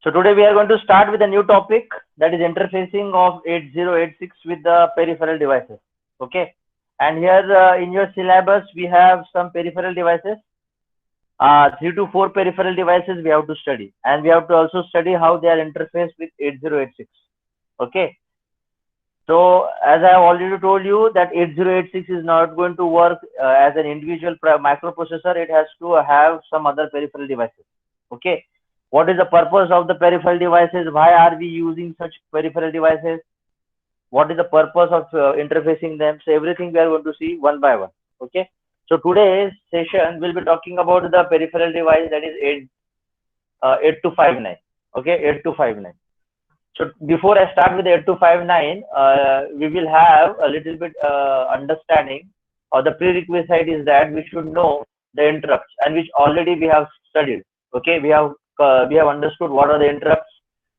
So today we are going to start with a new topic, that is interfacing of 8086 with the peripheral devices. Okay. And here in your syllabus, we have some peripheral devices. 3 to 4 peripheral devices we have to study. And we have to also study how they are interfaced with 8086. Okay. So as I have already told you that 8086 is not going to work as an individual microprocessor. It has to have some other peripheral devices. Okay. What is the purpose of the peripheral devices? Why are we using such peripheral devices? What is the purpose of interfacing them? So everything we are going to see one by one. Okay. So today's session will be talking about the peripheral device, that is 8259. Okay, 8259. So before I start with the 8259, we will have a little bit understanding, or the prerequisite is that we should know the interrupts, and which already we have studied. Okay, we have understood what are the interrupts,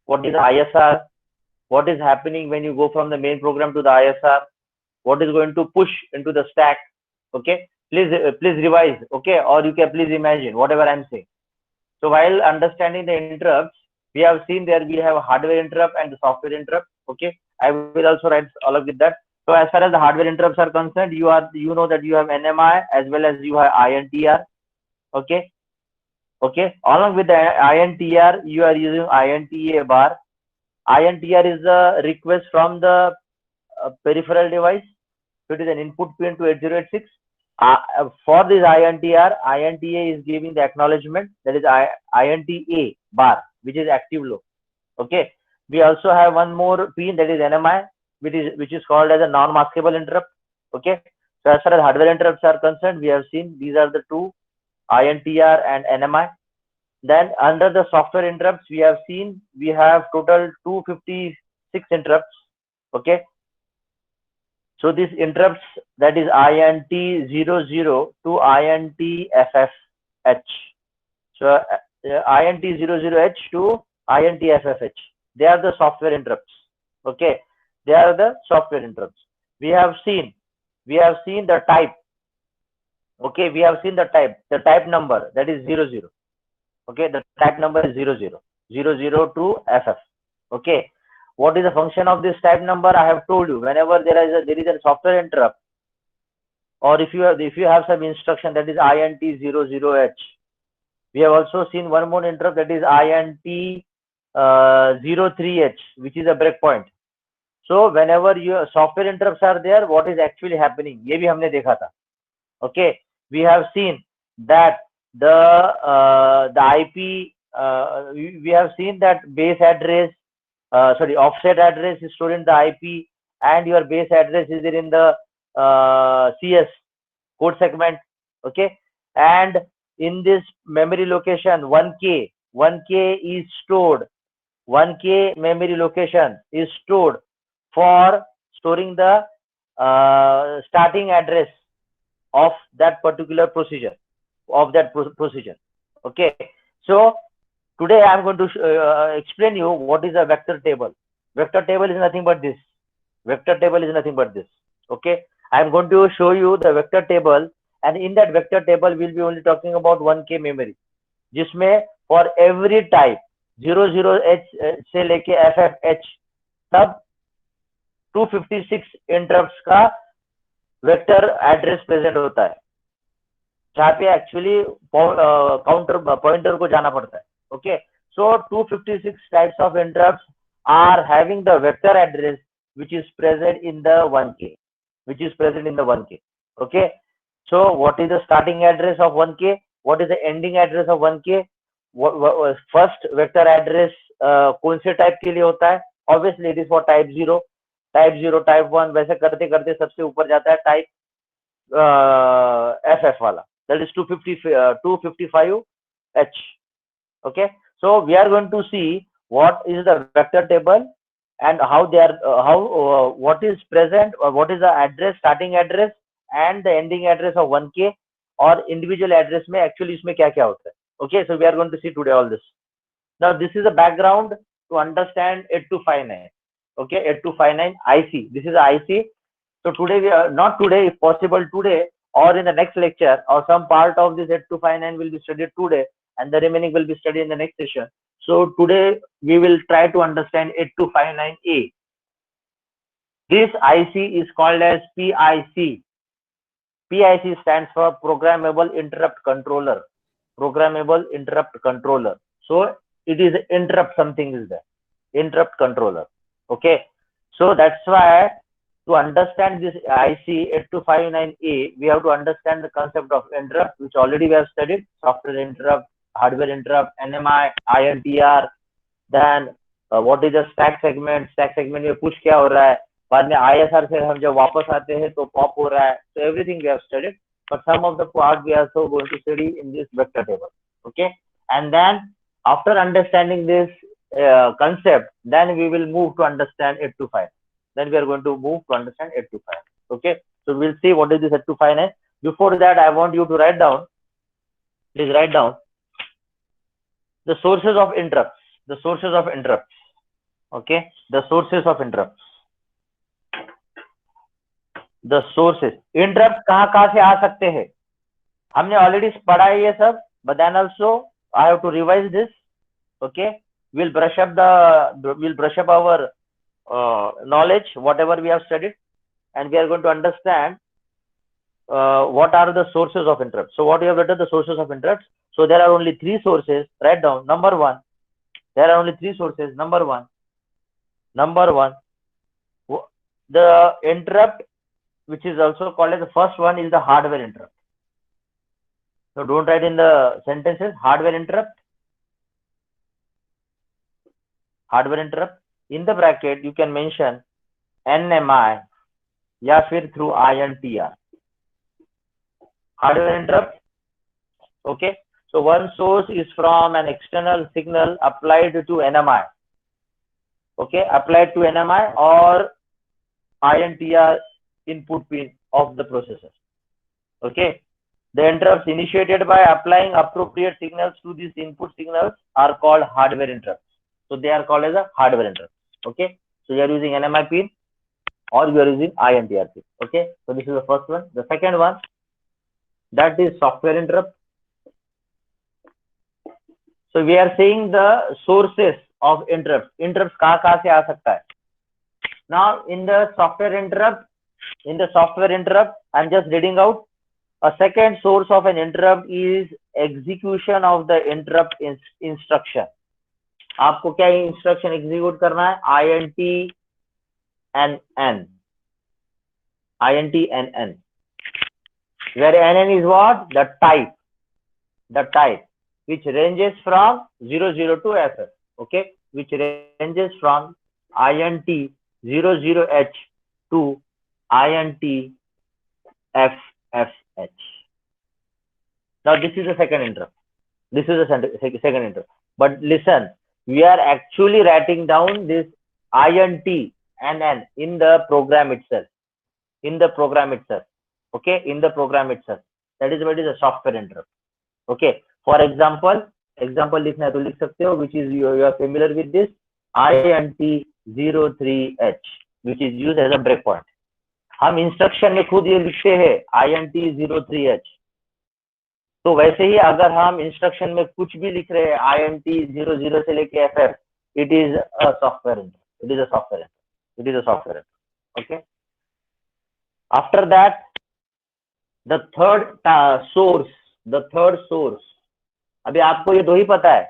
what is the ISR, what is happening when you go from the main program to the ISR, what is going to push into the stack. Okay, please revise. Okay, or you can please imagine whatever I'm saying. So while understanding the interrupts, we have seen there we have a hardware interrupt and the software interrupt. Okay, I will also write all of with that. So as far as the hardware interrupts are concerned, you know that you have NMI as well as you have INTR. Okay, okay. Along with the INTR, you are using INTA bar. INTR is the request from the peripheral device. So it is an input pin to 8086. For this INTR, INTA is giving the acknowledgement, that is INTA bar, which is active low. Okay. We also have one more pin, that is NMI, which is called as a non-maskable interrupt. Okay. So as far as hardware interrupts are concerned, we have seen these are the two, INTR and NMI. Then under the software interrupts, we have seen we have total 256 interrupts. Okay. So this interrupts, that is INT00 to INTFFH. So INT00H to INTFFH. They are the software interrupts. Okay, they are the software interrupts. We have seen the type. Okay, we have seen the type number, that is 00. Okay, the type number is 00 to FF. Okay. What is the function of this type number? I have told you. Whenever there is a software interrupt, or if you have some instruction, that is INT00H. We have also seen one more interrupt, that is INT03H, which is a breakpoint. So whenever your software interrupts are there, what is actually happening? ये भी हमने देखा था. Okay, we have seen that the IP. We have seen that base address. Offset address is stored in the IP, and your base address is in the CS code segment. Okay, and in this memory location 1K is stored. 1K memory location is stored for storing the starting address of that particular procedure, Okay, so today I am going to explain you what is a vector table. Vector table is nothing but this. Okay, I am going to show you the vector table, and in that vector table we'll be only talking about 1K memory, जिसमें for every type 00H से लेके FFH तब 256 interrupts का vector address present होता है, जहाँ पे actually pointer को जाना पड़ता है. Okay, so 256 types of interrupts are having the vector address which is present in the 1K. Okay, so what is the starting address of 1K? What is the ending address of 1K? First vector address कौन से type के लिए होता है? Obviously it is for type 0, type 1, वैसे करते करते सबसे ऊपर जाता है type FF वाला, that is 255H. Okay, so we are going to see what is the vector table and how they are what is present, or what is the address, starting address and the ending address of 1K, or individual address में actually इसमें क्या क्या होता है. Okay, so we are going to see today all this. Now this is a background to understand 8259. Okay, 8259 IC. This is IC. So today we are not today, if possible today or in the next lecture, or some part of this 8259 will be studied today, and the remaining will be studied in the next session. So today we will try to understand 8259A. This IC is called as PIC. PIC stands for Programmable Interrupt Controller. Programmable Interrupt Controller. So it is interrupt something is there. Interrupt controller. Okay. So that's why to understand this IC 8259A, we have to understand the concept of interrupt, which already we have studied. Software interrupt, hardware interrupt, NMI, INTR. Then what is the stack segment? Stack segment में push क्या हो रहा है? बाद में ISR से हम जब वापस आते हैं तो pop हो रहा है. So everything we have studied, but some of the part we are also going to study in this vector table. Okay, and then after understanding this concept, then we will move to understand 825. Then we are going to move to understand 825. Okay, so we'll see what is this 825. Before that, I want you to write down. Please write down the sources of interrupts. The sources of interrupts. Okay, the sources of interrupts. The sources. Interrupts कहाँ से आ सकते हैं? हमने already पढ़ा है ये सब, but then also I have to revise this. Okay, we'll brush up our knowledge, whatever we have studied, and we are going to understand what are the sources of interrupts. So what we have written, the sources of interrupts. So there are only three sources. Write down. Number one, there are only three sources. Number one, the interrupt, which is also called as the first one, is the hardware interrupt. So don't write in the sentences hardware interrupt. Hardware interrupt. In the bracket, you can mention NMI या फिर through INTR. Hardware interrupt. Okay. So one source is from an external signal applied to NMI. Okay, applied to NMI or INTR input pin of the processor. Okay, the interrupts initiated by applying appropriate signals to these input signals are called hardware interrupts. So they are called as a hardware interrupt. Okay, so you are using NMI pin or you are using INTR pin. Okay, so this is the first one. The second one, that is software interrupt. So we are saying the sources of interrupts. Interrupts कहाँ से आ सकता है? Now in the software interrupt, I'm just reading out. A second source of an interrupt is execution of the interrupt instruction. आपको क्या instruction execute करना है? INT and N. Where NN is what? The type. Which ranges from 00 to FF, okay, which ranges from INT 00H to INT FFH. Now this is the second interrupt. Second interrupt. But listen, we are actually writing down this INT and N in the program itself. Okay, in the program itself. That is what is a software interrupt. Okay. For example लिखना है तो लिख सकते हो, which is you are familiar with this INT 03H, which is used as a breakpoint. हम instruction में खुद ये लिखते हैं INT 03H. तो वैसे ही अगर हम इंस्ट्रक्शन में कुछ भी लिख रहे हैं INT 00 से लेके FF, it is a software interrupt. Okay. After that, the third source. अभी आपको ये दो ही पता है,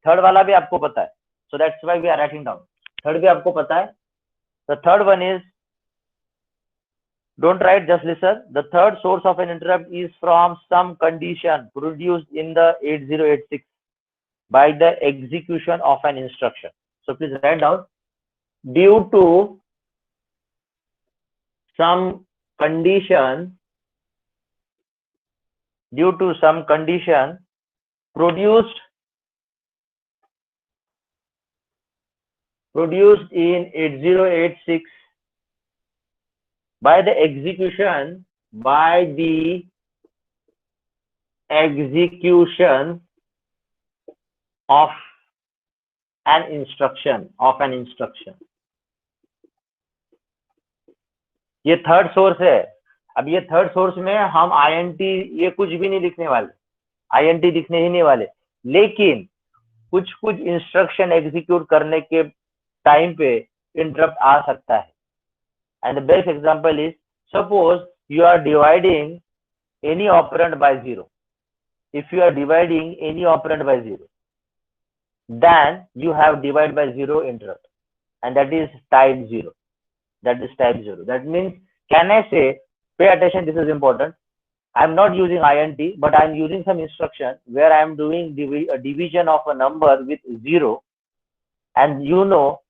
थर्ड वाला भी आपको पता है, so that's why we are writing down. Third भी आपको पता है. The third one is, don't write, just listen. The third source of an interrupt is from some condition produced in the 8086 by the execution of an instruction. So please write down, due to some condition produced in 8086 by the execution of an instruction. ये third source है. अब ये third source में हम INT ये कुछ भी नहीं लिखने वाले. INT दिखने ही नहीं वाले, लेकिन कुछ कुछ इंस्ट्रक्शन एग्जीक्यूट करने के टाइम पे इंटरप्ट आ सकता है. And the best example is, suppose you are dividing any operand by 0. If you are dividing any operand by 0, then you have divide by 0 interrupt, and that is type 0. That is type 0. That means, can I say, pay attention, this is important. I'm not using INT, but I'm using some instruction where I'm doing a division of a number with 0, and you know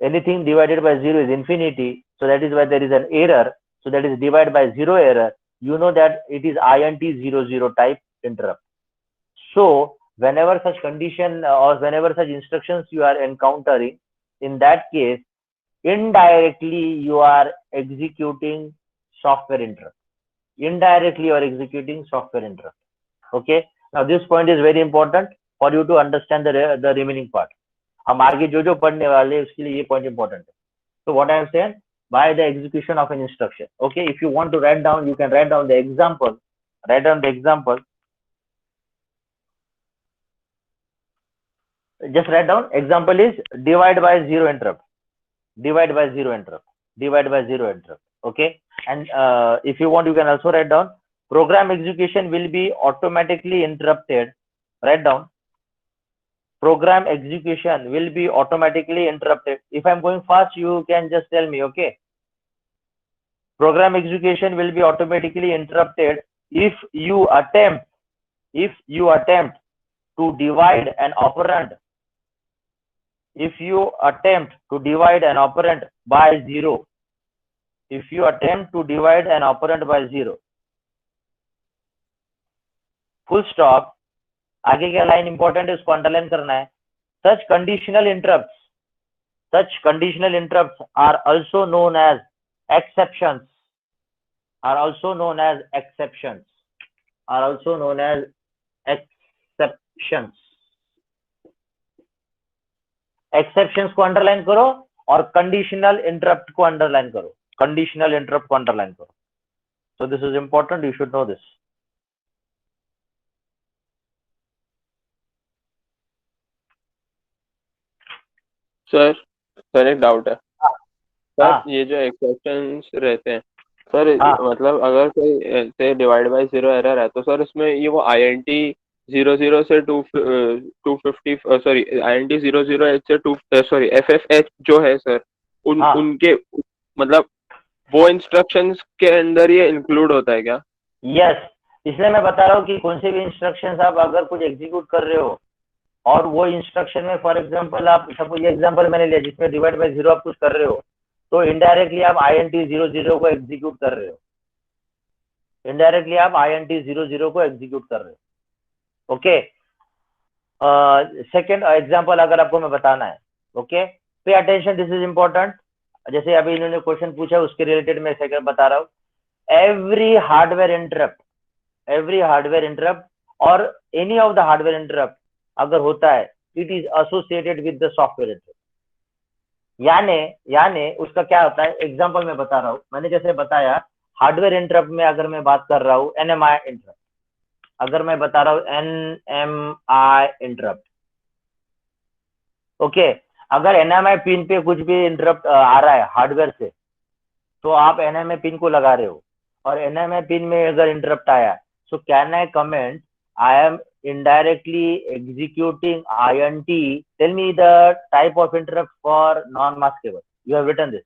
anything divided by 0 is infinity, so that is why there is an error. So that is divide by 0 error. You know that it is INT 00 type interrupt. So whenever such condition or whenever such instructions you are encountering, in that case, indirectly you are executing software interrupt. Indirectly you are executing software interrupt. Okay. Now this point is very important for you to understand the remaining part. हम आगे जो पढ़ने वाले उसके लिए ये point important है. So what I am saying, by the execution of an instruction. Okay, if you want to write down, you can write down the example. Write down the example. Just write down. Example is divide by 0 interrupt. Divide by 0 interrupt. Divide by 0 interrupt. Okay, and if you want, you can also write down. Program execution will be automatically interrupted. Write down. Program execution will be automatically interrupted. If I'm going fast, you can just tell me. Okay. Program execution will be automatically interrupted if you attempt to divide an operand. If you attempt to divide an operand by 0. If you attempt to divide an operand by 0. Full stop. आगे क्या line important है, उसको underline करना है. Such conditional interrupts are also known as exceptions. Exceptions को underline करो और conditional interrupt को अंडरलाइन करो. So this is important, you should know this. Sir एक डाउट है सर. ये जो एक्सेप्शंस रहते हैं सर, मतलब अगर कोई से डिवाइड बाय 0 एरर है तो सर इसमें ये वो INT 00 से 250 सॉरी INT 00H से 2 सॉरी FFH जो है सर, उनके मतलब वो इंस्ट्रक्शंस के अंदर ये इंक्लूड होता है क्या? यस, इसलिए मैं बता रहा हूँ कि कौन से भी इंस्ट्रक्शंस आप अगर कुछ एग्जीक्यूट कर रहे हो और वो इंस्ट्रक्शन में, फॉर एग्जांपल आप सपोज ये एग्जांपल मैंने लिया जिसमें डिवाइड बाय 0 आप कुछ कर रहे हो, तो इनडायरेक्टली आप INT 00 को एग्जीक्यूट कर रहे हो. ओके. सेकेंड एग्जांपल अगर आपको मैं बताना है. Okay, pay attention, this is important. जैसे अभी इन्होंने क्वेश्चन पूछा उसके रिलेटेड मैं सेकंड बता रहा हूँ. एवरी हार्डवेयर इंटरप्ट और any of the hardware interrupt अगर होता है, it is associated with the software interrupt. यानी उसका क्या होता है, एग्जांपल मैं बता रहा हूँ. मैंने जैसे बताया हार्डवेयर इंटरप्ट में अगर मैं बात कर रहा हूँ NMI इंटरप्ट, अगर मैं बता रहा हूँ NMI इंटरप्ट. ओके, अगर NMI पिन पे कुछ भी इंटरप्ट आ रहा है हार्डवेयर से, तो आप NMI पिन को लगा रहे हो और NMI पिन में अगर इंटरप्ट आया, सो can I comment I am indirectly executing INT. Tell me the type of interrupt for non-maskable. You have written this.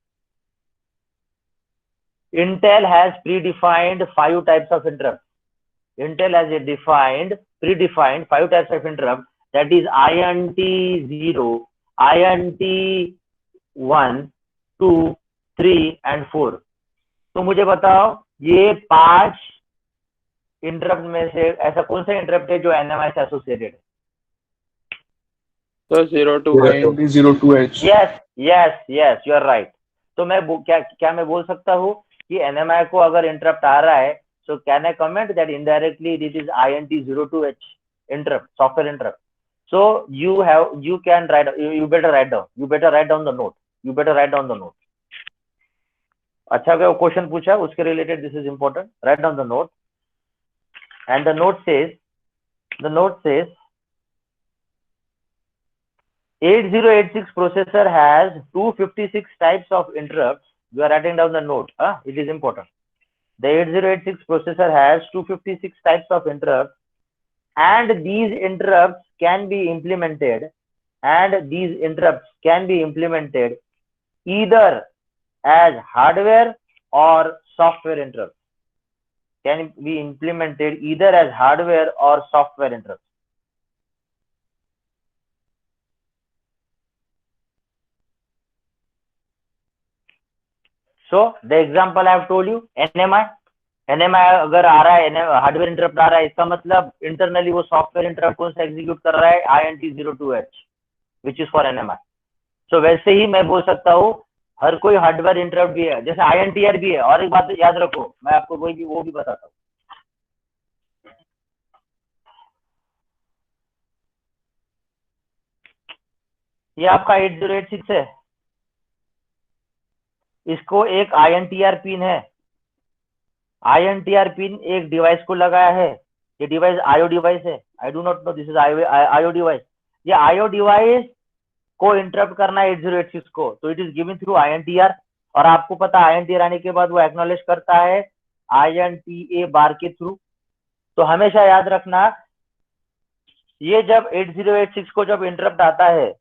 Intel has predefined 5 types of interrupts. Predefined 5 types of interrupt. That is INT 0, INT 1, 2, 3 and 4. तो मुझे बताओ ये 5 interrupt में से ऐसा कौन सा interrupt है जो NMI से एसोसिएटेड है? तो 02H. Yes, you are right. तो मैं क्या मैं बोल सकता हूँ कि NMI को अगर इंटरप्ट आ रहा है, so can I comment that indirectly this is INT 02H interrupt, software interrupt. So you better write down the note. अच्छा, क्या क्वेश्चन पूछा उसके related, this is important. Write down the note. And the note says the note says 8086 processor has 256 types of interrupts. You are writing down the note. It is important. The 8086 processor has 256 types of interrupts, and these interrupts can be implemented. Either as hardware or software interrupts. Can be implemented either as hardware or software interrupts. So the example I have told you, NMI अगर आ रहा है, hardware interrupt आ रहा है, इसका मतलब internally वो software interrupt कौन सा एग्जीक्यूट कर रहा है, INT02H, which is for NMI. सो वैसे ही मैं बोल सकता हूँ हर कोई हार्डवेयर इंटरप्ट भी है, जैसे INTR भी है. और एक बात याद रखो, मैं आपको वो भी बताता हूँ. ये आपका 8086 है, इसको एक INTR पिन है. INTR पिन एक डिवाइस को लगाया है. ये डिवाइस IO डिवाइस है. I do not know this is IO device. ये IO डिवाइस को इंटरप्ट करना है 8086 को, तो it is given through INTR. और आपको पता INTR आने के बाद वो एक्नॉलेज करता है INTA बार के थ्रू. तो हमेशा याद रखना, ये जब 8086 को जब इंटरप्ट आता है,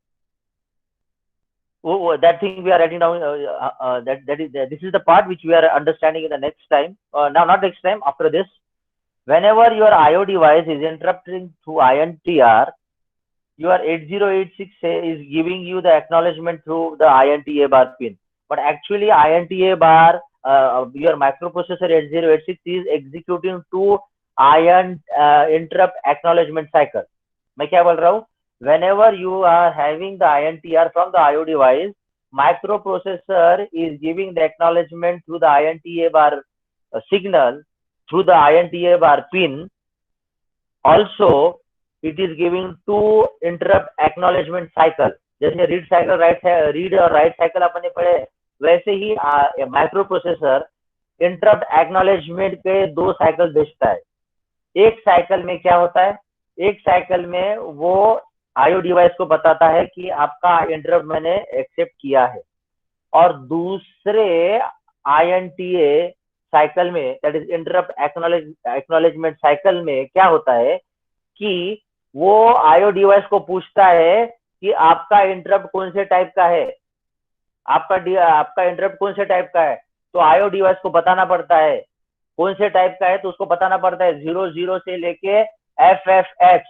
that thing we are writing down, this is the part which we are understanding in the next time. Now not next time, after this. Whenever your IO device is interrupting through INTR, your 8086 is giving you the acknowledgement through the INTA bar pin. But actually INTA bar, your microprocessor 8086 is executing two interrupt acknowledgement cycle. मैं क्या बोल रहा हूँ? Whenever you are having the INTR from the IO device, microprocessor is giving the acknowledgement through the INTA bar signal through the INTA bar pin. Also, it is giving two interrupt acknowledgement cycle. जैसे read cycle read और right cycle अपन ने पढ़े, वैसे ही microprocessor interrupt acknowledgement के दो cycle भेजता है. एक साइकिल में क्या होता है, एक साइकिल में वो IO डिवाइस को बताता है कि आपका इंटरप्ट मैंने एक्सेप्ट किया है. और दूसरे INTA साइकिल में, that is interrupt acknowledgement cycle में, क्या होता है कि वो IO डिवाइस को पूछता है कि आपका इंटरप्ट कौन से टाइप का है, आपका इंटरप्ट कौन से टाइप का है. तो IO डिवाइस को बताना पड़ता है कौन से टाइप का है, तो उसको बताना पड़ता है 00 से लेके FFH.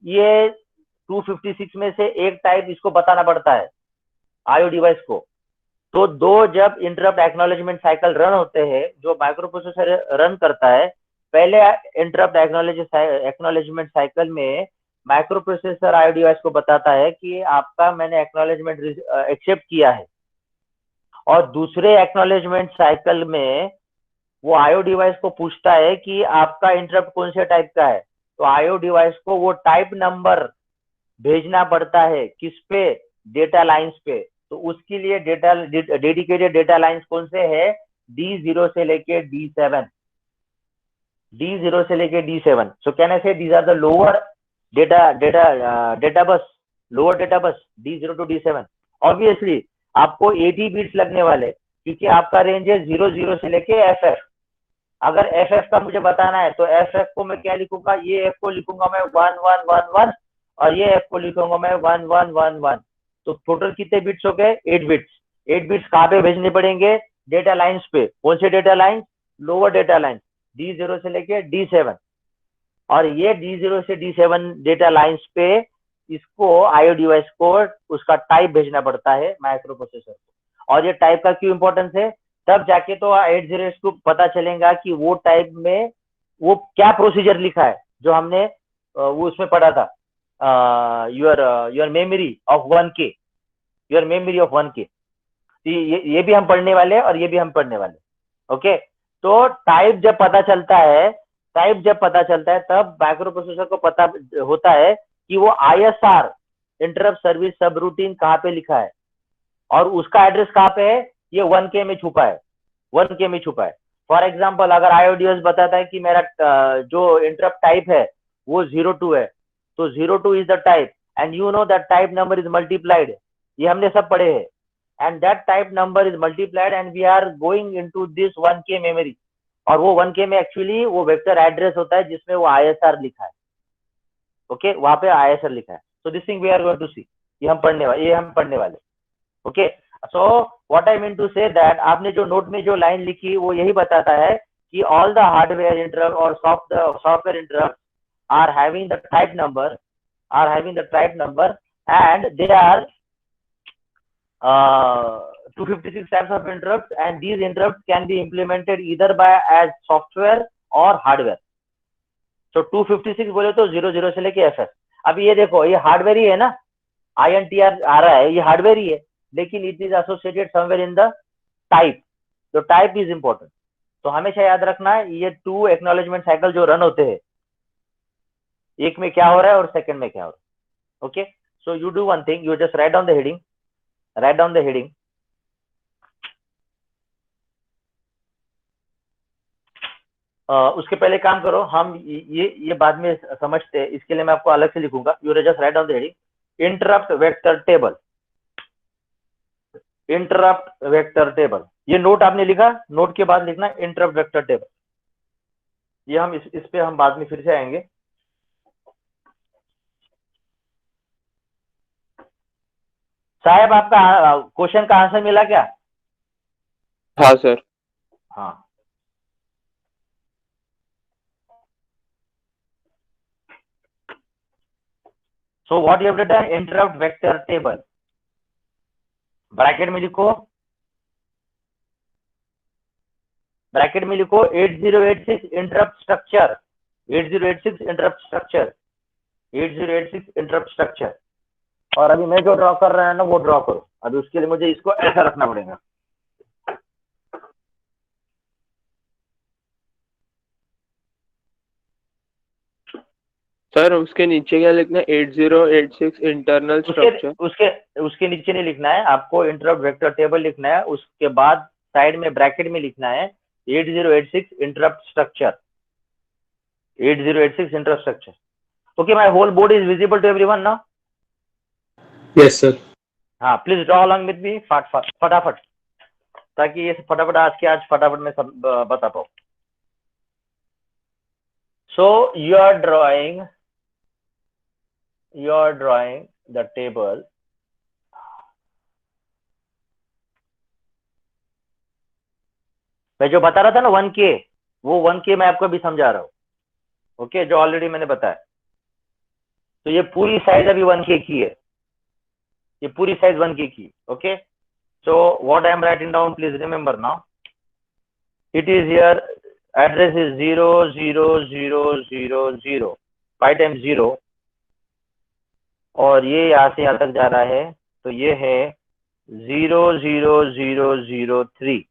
ये 256 में से एक टाइप इसको बताना पड़ता है IO डिवाइस को. तो दो जब इंटरप्ट एक्नॉलेजमेंट साइकिल रन होते हैं, जो माइक्रोप्रोसेसर रन करता है, पहले इंटरप्ट एक्नॉलेजमेंट साइकिल में माइक्रोप्रोसेसर IO डिवाइस को बताता है कि आपका मैंने एक्नॉलेजमेंट एक्सेप्ट किया है. और दूसरे एक्नॉलेजमेंट साइकिल में वो IO डिवाइस को पूछता है कि आपका इंटरप्ट कौन से टाइप का है. तो IO डिवाइस को वो टाइप नंबर भेजना पड़ता है किस पे, डेटा लाइंस पे. तो उसके लिए डेडिकेटेड डेटा लाइंस कौन से है, D0 से लेके D7. D0 से लेके D7. So can I say these are the lower data bus, lower data bus D0 to D7. Obviously आपको 80 बिट्स लगने वाले, क्योंकि आपका रेंज है 00 से लेके FF. अगर FF का मुझे बताना है तो FF को मैं क्या लिखूंगा, ये F को लिखूंगा मैं 1111 और ये F को लिखूंगा मैं 1111. तो टोटल कितने बिट्स हो गए, 8 बिट्स. 8 बिट्स कहाँ पे भेजने पड़ेंगे, डेटा लाइंस पे. कौन से data lines, lower data lines D0 से लेके D7. और ये D0 से D7 डेटा लाइंस पे इसको IO डिवाइस को उसका टाइप भेजना पड़ता है माइक्रोप्रोसेसर को. और ये टाइप का क्यों इंपॉर्टेंस है, तब जाके तो 8086 को पता चलेगा कि वो टाइप में वो क्या प्रोसीजर लिखा है, जो हमने वो उसमें पढ़ा था, your memory of 1K, your memory of 1K. ये भी हम पढ़ने वाले हैं और ये भी हम पढ़ने वाले. ओके. तो टाइप जब पता चलता है, तब माइक्रोप्रोसेसर को पता होता है कि वो ISR इंटरप्ट सर्विस सब रूटीन कहाँ पे लिखा है और उसका एड्रेस कहाँ पे है, ये 1K में छुपा है. 1K में छुपा है. फॉर एग्जाम्पल, अगर IO डिवाइस बताता है कि मेरा जो इंटरप्ट टाइप है वो 02 है, So 02 is the type, and you know that type number is multiplied. ये हमने सब पढ़े हैं. And that type number is multiplied, and we are going into this 1K memory. और वो 1K में एक्चुअली वो वेक्टर एड्रेस होता है जिसमें वो ISR लिखा है. ओके, वहां पे ISR लिखा है. So this thing we are going to see. ये हम पढ़ने वाले. Okay, so what I mean to say that आपने जो नोट में जो लाइन लिखी वो यही बताता है कि ऑल द हार्डवेयर इंटरप्ट और software interrupt are having the type number and there are 256 types of interrupts, and these interrupts can be implemented either by as software or hardware. So 256 बोले तो 00 से लेके FS. अब ये देखो, ये hardware ही है ना, INTR आ रहा है, ये हार्डवेयर ही है, लेकिन it is associated somewhere in the type. तो टाइप इज इंपॉर्टेंट. तो हमेशा याद रखना है ये 2 एक्नॉलेजमेंट साइकिल जो रन होते हैं, एक में क्या हो रहा है और सेकंड में क्या हो रहा है. Okay, so you do one thing, you just write down the heading. उसके पहले काम करो, हम ये बाद में समझते हैं, इसके लिए मैं आपको अलग से लिखूंगा. You just write down the heading, interrupt vector table. ये नोट आपने लिखा, नोट के बाद लिखना इंटरप्ट वेक्टर टेबल. ये हम इस पे हम बाद में फिर से आएंगे. साहब, आपका क्वेश्चन का आंसर मिला क्या? हाँ सर. हाँ, so what you have written, interrupt vector table. Bracket में लिखो 8086 इंटरप्ट स्ट्रक्चर. 8086 interrupt structure. और अभी मैं जो ड्रॉ कर रहा है ना वो ड्रॉ करो. अभी उसके लिए मुझे इसको ऐसा रखना पड़ेगा. सर उसके नीचे क्या लिखना है? 8086 इंटरनल स्ट्रक्चर. उसके नीचे नहीं लिखना है आपको, इंटरप्ट वेक्टर टेबल लिखना है. उसके बाद साइड में ब्रैकेट में लिखना है 8086 interrupt structure. 8086 interrupt structure. Okay, my whole board is visible to everyone now? Yes sir. हाँ, please draw along with me फटाफट, ताकि ये फटाफट आज फटाफट में सब बता पाऊँ. So you are drawing the table. मैं जो बता रहा था ना 1K, वो 1K मैं आपको अभी समझा रहा हूँ. ओके, जो ऑलरेडी मैंने बताया. तो ये पूरी साइज अभी 1K की है, ये पूरी साइज 1K की. Okay, so what I am writing down, please remember now, it is here, address is 00000, 5 times 0, और ये यहाँ से यहाँ तक जा रहा है, तो ये है 00003.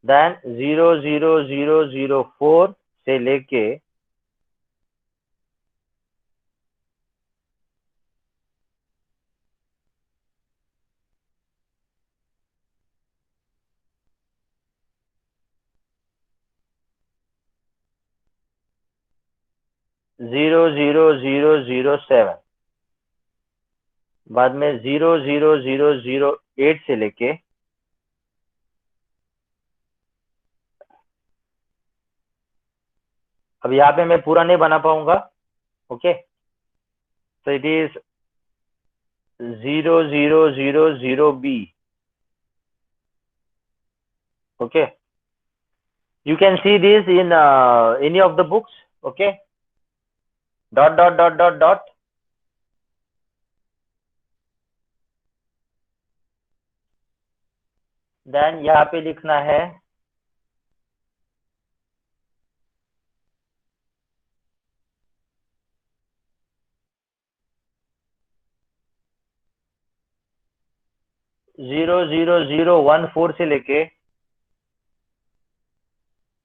देन 00004 से लेके 00007, बाद में 00008 से लेके अब यहाँ पे मैं पूरा नहीं बना पाऊंगा. Okay, so it is 0000B. okay, you can see this in any of the books. okay, dot dot dot dot dot, then यहाँ पे लिखना है 00014 से लेके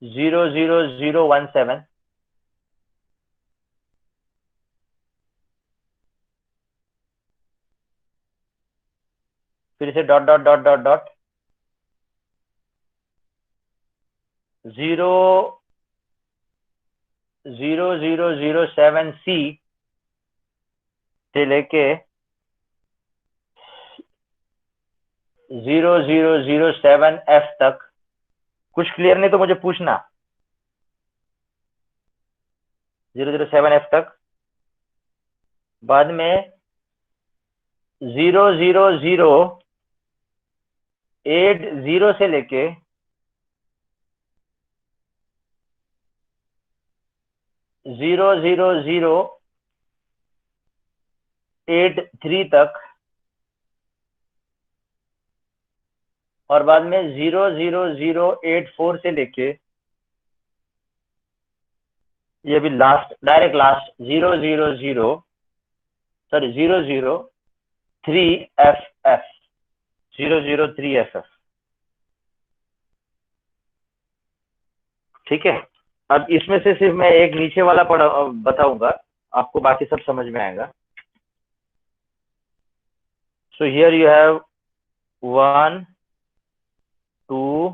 00017, फिर से dot dot dot dot dot 0 0007C से लेके 0007F तक। कुछ क्लियर नहीं तो मुझे पूछना। 007F तक। बाद में 00080 से लेके 00083 तक। और बाद में 00084 से लेके ये भी last, direct last 003FF 003FF। ठीक है। अब इसमें से सिर्फ मैं एक नीचे वाला बताऊंगा, आपको बाकी सब समझ में आएगा। So here you have 1 2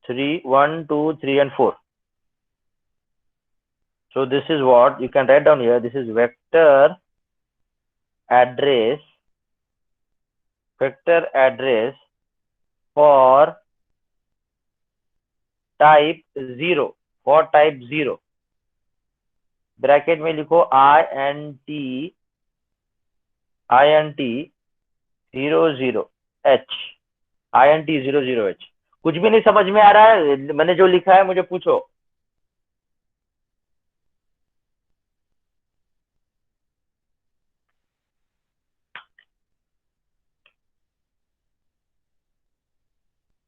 3 1 2 3 and 4. So this is what you can write down here. This is vector address for type 0, for type 0। Bracket में लिखो INT 00H, INT 00H। कुछ भी नहीं समझ में आ रहा है? मैंने जो लिखा है मुझे पूछो।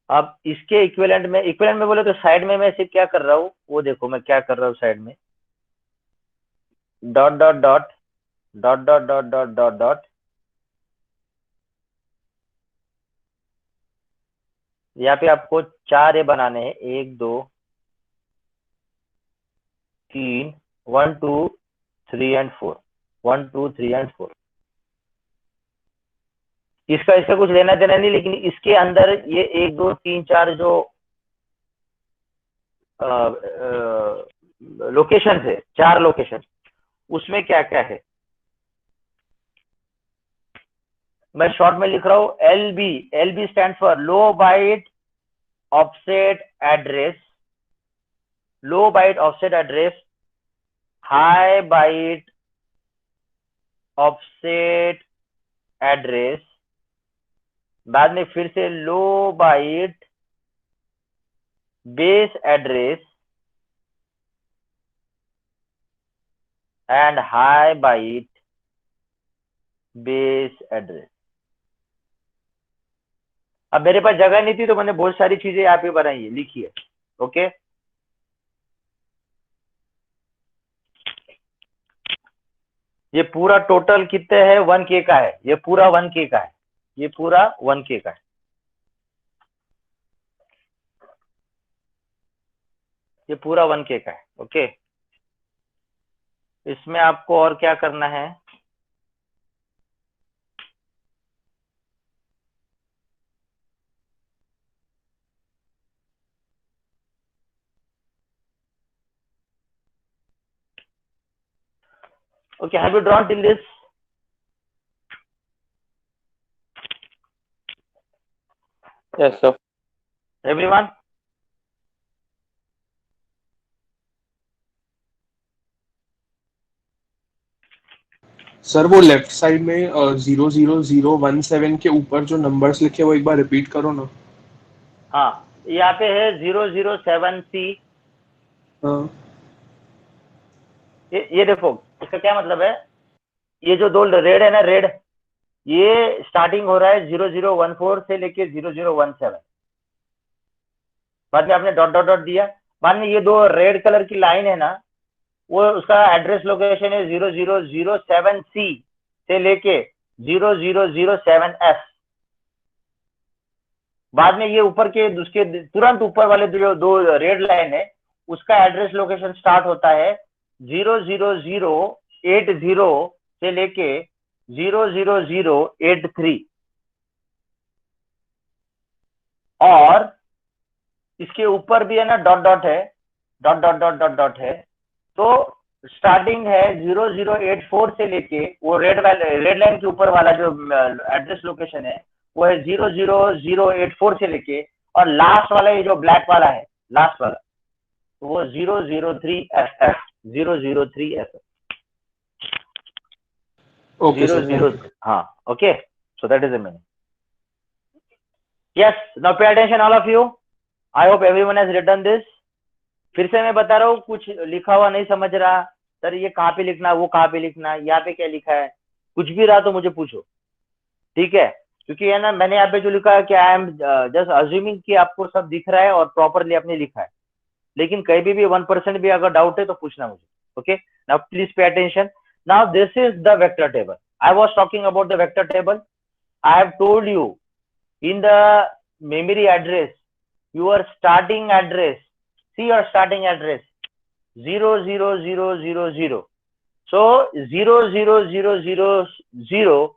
अब इसके इक्विवेलेंट में बोले तो साइड में मैं सिर्फ क्या कर रहा हूँ वो देखो, मैं क्या कर रहा हूँ साइड में। Dot dot dot dot dot dot dot dot dot, यहाँ पे आपको 4 ए बनाने हैं। 1 2 3 1 2 3 and 4, 1 2 3 and 4। इसका कुछ लेना देना नहीं, लेकिन इसके अंदर ये 1 2 3 4 जो लोकेशन है, 4 लोकेशन, उसमें क्या क्या है मैं शॉर्ट में लिख रहा हूँ। LB stand for low byte offset address, low byte offset address, high byte offset address, बाद में फिर से low byte base address and high byte base address. अब मेरे पास जगह नहीं थी तो मैंने बहुत सारी चीजें यहाँ पे बनाई है, लिखी है। ओके, ये पूरा टोटल कितने है? 1K का है। ये पूरा 1K का है। ये पूरा 1K का है। ये पूरा 1K का है। ओके, इसमें आपको और क्या करना है? Okay, have you drawn till this? Yes, sir. Everyone? Sir वो लेफ्ट साइड में 00017 के ऊपर जो नंबर्स लिखे वो एक बार रिपीट करो ना। हाँ, यहाँ पे है 007C। हाँ। ये देखो, इसका क्या मतलब है? ये जो 2 रेड है ना, रेड, ये स्टार्टिंग हो रहा है 0014 से लेके 0017। बाद में आपने डॉट डॉट डॉट दिया। बाद में ये 2 रेड कलर की लाइन है ना, वो उसका एड्रेस लोकेशन है 0007C से लेके 0007F। बाद में ये ऊपर के उसके तुरंत ऊपर वाले जो 2 रेड लाइन है, उसका एड्रेस लोकेशन स्टार्ट होता है 00080 से लेके 00083। और इसके ऊपर भी है ना डॉट डॉट है, dot dot dot dot dot है। तो स्टार्टिंग है 0084 से लेके वो रेड लाइन के ऊपर वाला जो एड्रेस लोकेशन है वो है 00084 से लेके, और लास्ट वाला ये जो ब्लैक वाला है लास्ट वाला, तो वो 003FF 003FF Okay, sir. 00, हाँ, okay, so that is the meaning. Yes, now pay attention all of you. I hope everyone has written this. फिर से मैं बता रहा हूँ, कुछ लिखा हुआ नहीं समझ रहा सर, ये कहाँ पे लिखना, वो कहाँ पे लिखना, यहाँ पे क्या लिखा है, कुछ भी रहा तो मुझे पूछो, ठीक है? क्योंकि है ना, मैंने यहाँ पे जो लिखा है कि आई एम जस्ट अज्यूमिंग कि आपको सब दिख रहा है और प्रॉपरली आपने लिखा है, लेकिन कहीं भी 1% भी अगर डाउट है तो पूछना मुझे. Okay, now please pay attention. Now this is the vector table. I was talking about the vector table. I have told you in the memory address, your starting address, see your starting address 00000. so 00000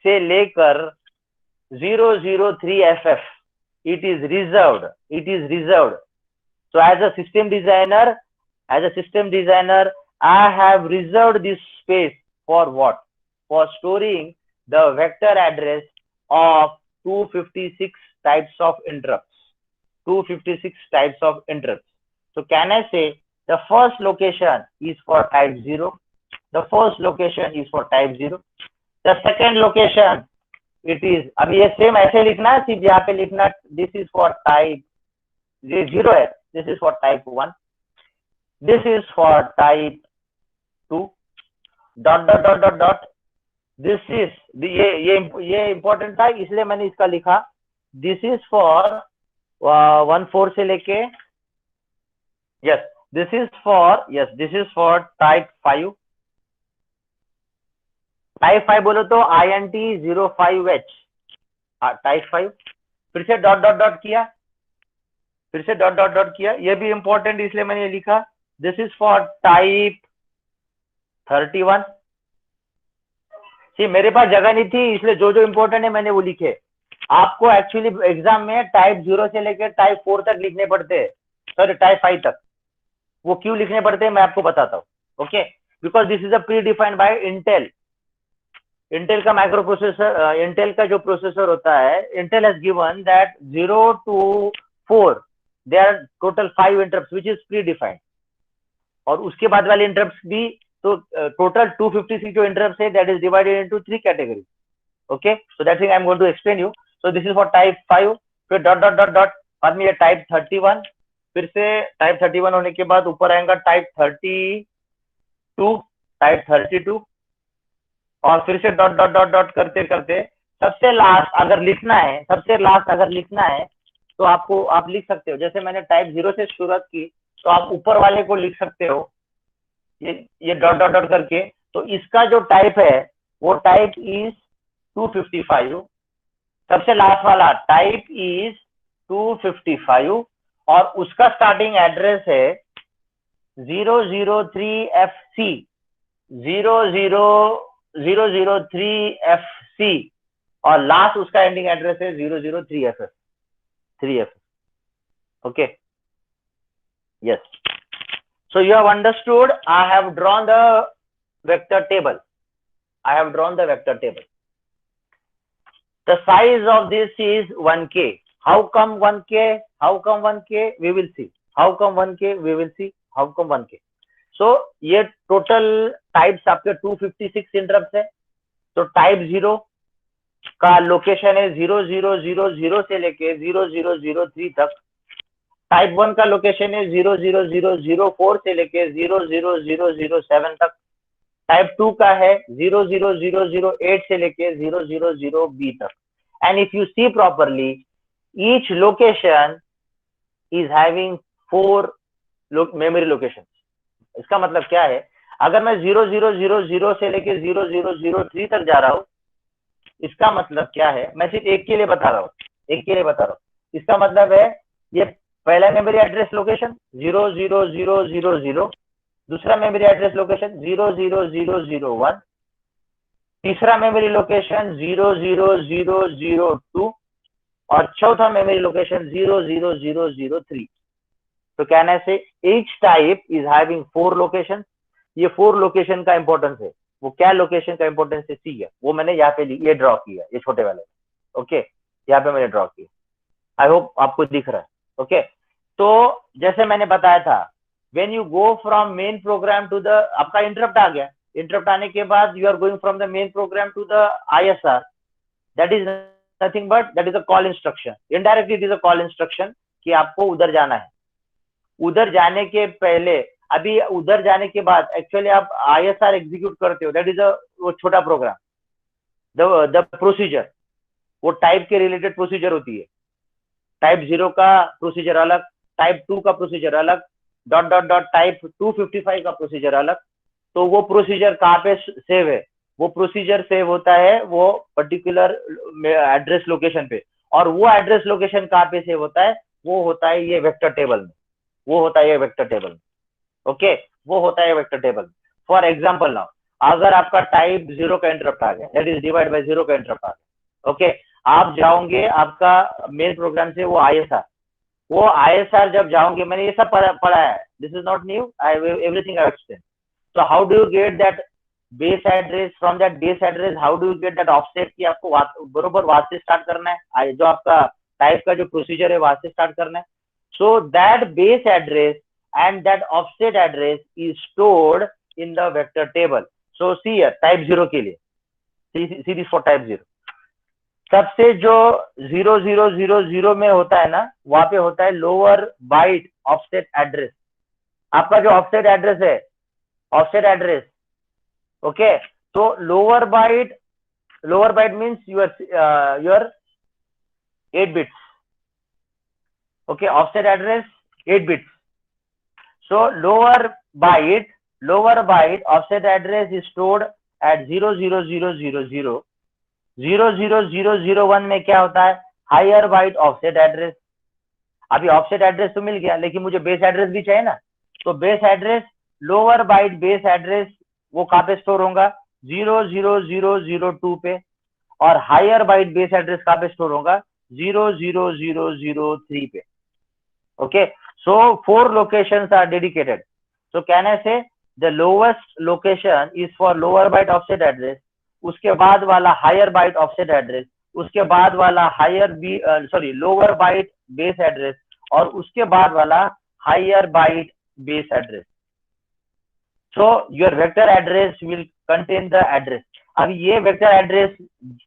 से लेकर 003FF it is reserved. So as a system designer, I have reserved this space for what? For storing the vector address of 256 types of interrupts. 256 types of interrupts. So can I say the first location is for type 0? The first location is for type 0. The second location it is, अब ये same ऐसे लिखना है, सिर्फ यहाँ पे लिखना this is for type 0 है, this is for type 1, this is for type 2, dot dot dot dot dot. This is ये important था इसलिए मैंने इसका लिखा. This is for 14 से लेके, yes, this is for type 5. Type 5 बोलो तो INT 05H टाइप 5. फिर से डॉट डॉट डॉट किया, ये भी इंपॉर्टेंट इसलिए मैंने ये लिखा. This is for type 31. मेरे पास जगह नहीं थी इसलिए जो इंपॉर्टेंट है मैंने वो लिखे. आपको एक्चुअली एग्जाम में टाइप 0 से लेकर टाइप 4 तक लिखने पड़ते हैं, सॉरी टाइप 5 तक. वो क्यों लिखने पड़ते हैं मैं आपको बताता हूँ. Okay, because this is a predefined by Intel का माइक्रो प्रोसेसर. इंटेल का जो प्रोसेसर होता है, Intel has given that 0 to 4 they are total 5 interrupts which is predefined, और उसके बाद वाले इंटरप्ट्स भी. तो टोटल 256 जो इंटरप्ट्स है that is divided into 3 category. Okay, so that thing I am going to explain you. So this is for type 5. फिर dot dot dot dot बाद में ये टाइप 31. फिर से टाइप 31 होने के बाद ऊपर आएगा टाइप 32, और फिर से डॉट डॉट डॉट डॉट करते करते सबसे लास्ट अगर लिखना है तो आप लिख सकते हो. जैसे मैंने टाइप 0 से शुरुआत की तो आप ऊपर वाले को लिख सकते हो ये डॉट डॉट डॉट करके. तो इसका जो टाइप है वो टाइप इज 255. सबसे लास्ट वाला टाइप इज 255 और उसका स्टार्टिंग एड्रेस है 003FC 003FC और लास्ट उसका एंडिंग एड्रेस है 003FF. Okay, yes. So you have understood. I have drawn the vector table. The size of this is 1K. How come 1K? We will see. How come 1K? So ये total types आपके 256 interrupts है. तो type 0 का location है 0000 से लेके 0003 तक. Type 1 का लोकेशन है 00004 से लेके 00007 तक. टाइप 2 का है 00008 से लेके 000B तक. And if you see properly each location is having 4 memory location. इसका मतलब क्या है, अगर मैं 0000 से लेके 0003 तक जा रहा हूँ, इसका मतलब क्या है, मैं सिर्फ एक के लिए बता रहा हूँ. इसका मतलब है ये पहला मेमोरी एड्रेस लोकेशन 00000, दूसरा मेमोरी एड्रेस लोकेशन 00001, तीसरा मेमोरी लोकेशन 00002 और चौथा memory location 00003. So can I say each type is having 4 locations? ये 4 लोकेशन का इंपॉर्टेंस है. वो क्या लोकेशन का इंपॉर्टेंस है सी है, वो मैंने यहाँ पे ये ड्रॉ किया, ये छोटे वाले. ओके, यहाँ पे मैंने ड्रॉ किया. आई होप आपको दिख रहा है. ओके, तो जैसे मैंने बताया था, when you go from main program to the, आपका इंटरप्ट आ गया, इंटरप्ट आने के बाद you are going from the main program to the ISR. That is nothing but that is a call instruction. Indirectly it is a call instruction कि आपको उधर जाना है. उधर जाने के पहले, अभी उधर जाने के बाद एक्चुअली आप ISR एग्जीक्यूट करते हो. दैट इज अ वो छोटा प्रोग्राम. द प्रोसीजर, वो टाइप के रिलेटेड प्रोसीजर होती है. टाइप 0 का प्रोसीजर अलग, टाइप 2 का प्रोसीजर अलग, डॉट डॉट डॉट टाइप 255 का प्रोसीजर अलग. तो वो प्रोसीजर कहाँ पे सेव है? वो प्रोसीजर सेव होता है वो पर्टिकुलर एड्रेस लोकेशन पे. और वो एड्रेस लोकेशन कहाँ पे सेव होता है? वो होता है ये वेक्टर टेबल में. वो होता है ये वेक्टर टेबल में. ओके, वो होता है vector table. For example now, अगर आपका टाइप 0 का इंटरप्ट आ गया, दैट इज डिवाइड बाय 0 का इंटरप्ट आ गया. ओके, आप जाओगे आपका मेन प्रोग्राम से वो ISR. वो ISR जब जाओगे, मैंने ये सब पढ़ा है, this is not new, I everything I explain. So how do you get that base address? From that base address how do you get that offset कि आपको बरोबर वहां से स्टार्ट करना है, जो आपका टाइप का जो प्रोसीजर है वहां से स्टार्ट करना है. So that base address and that offset address is stored in the vector table. So see here, type 0 के लिए, see this for type 0. सबसे जो 0000 में होता है ना, वहां पे होता है लोअर बाइट ऑफसेट एड्रेस. आपका जो ऑफसेट एड्रेस है, ऑफसेट एड्रेस, ओके, तो lower byte means your 8 bits. Okay, offset address 8 bits. So lower byte offset address is stored at 00000. 00001 में क्या होता है? Higher byte offset address. अभी ऑफसेट एड्रेस तो मिल गया, लेकिन मुझे बेस एड्रेस भी चाहिए ना. तो base address, lower byte base address वो कहाँ पे स्टोर होगा? 00002 पे. और हायर बाइट बेस एड्रेस कहाँ पे स्टोर होगा? 00003 पे. Okay, so 4 locations are dedicated. So can I say the lowest location is for lower byte offset address, उसके बाद वाला higher byte offset address, उसके बाद वाला lower byte base address, और उसके बाद वाला higher byte base address. So your vector address will contain the address. अब ये vector address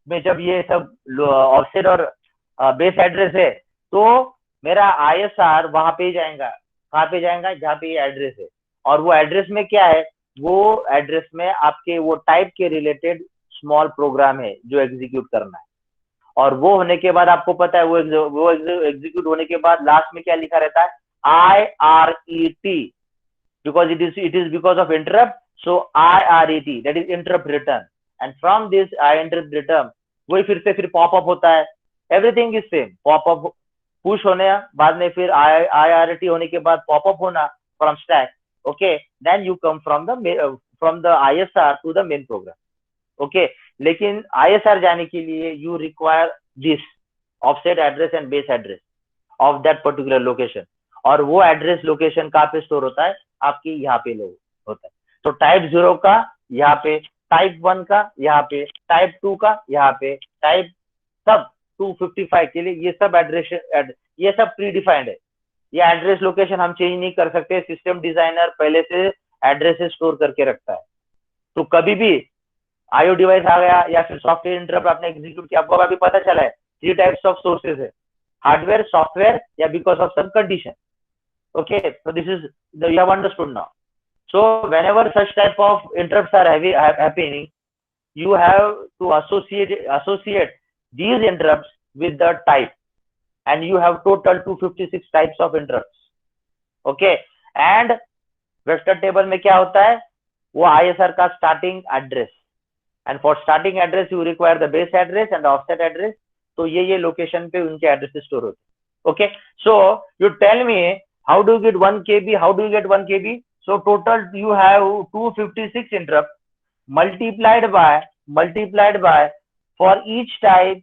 में जब ये सब offset और base address है, तो मेरा ISR वहां पे जाएगा. कहाँ पे जाएगा? जहाँ पे ये एड्रेस है. और वो एड्रेस में क्या है? वो एड्रेस में आपके वो टाइप के रिलेटेड स्मॉल प्रोग्राम है जो एग्जीक्यूट करना है. और वो होने के बाद आपको पता है वो एग्जीक्यूट होने के बाद लास्ट में क्या लिखा रहता है? IRET, because it is because of interrupt. So IRET, that is interrupt return. And from this interrupt return, वही फिर पॉपअप होता है. Everything is same. Popup push होने बाद में, फिर IRET होने के बाद पॉपअप होना from stack. Okay, then you come from the ISR to the main program. Okay, लेकिन ISR जाने के लिए you require this offset address and base address of that particular location. और वो एड्रेस लोकेशन कहाँ पे स्टोर होता है? आपके यहाँ पे होता है. तो टाइप 0 का यहाँ पे, टाइप 1 का यहाँ पे, टाइप 2 का यहाँ पे, टाइप सब 255 के लिए ये सब एड्रेस, ये सब प्री डिफाइंड है. ये एड्रेस लोकेशन हम चेंज नहीं कर सकते. सिस्टम डिजाइनर पहले से एड्रेसेस स्टोर करके रखता है. तो कभी भी IO डिवाइस आ गया या फिर सॉफ्टवेयर इंटरप्ट आपने एग्जीक्यूट किया, आपको अभी पता चला है 3 टाइप्स ऑफ सोर्सेज है, हार्डवेयर, सॉफ्टवेयर, या because of some condition. Okay, so this is you have understood now. So whenever such type of interrupts are happening, you have to associate these interrupts with the type, and you have total 256 types of interrupts. Okay, and vector table में क्या होता है? वो ISR का starting address, and for starting address you require the base address and the offset address. तो ये location पे उनके addresses store होते हैं. Okay, so you tell me how do you get 1 KB? How do you get 1 KB? So total you have 256 interrupts multiplied by for each type.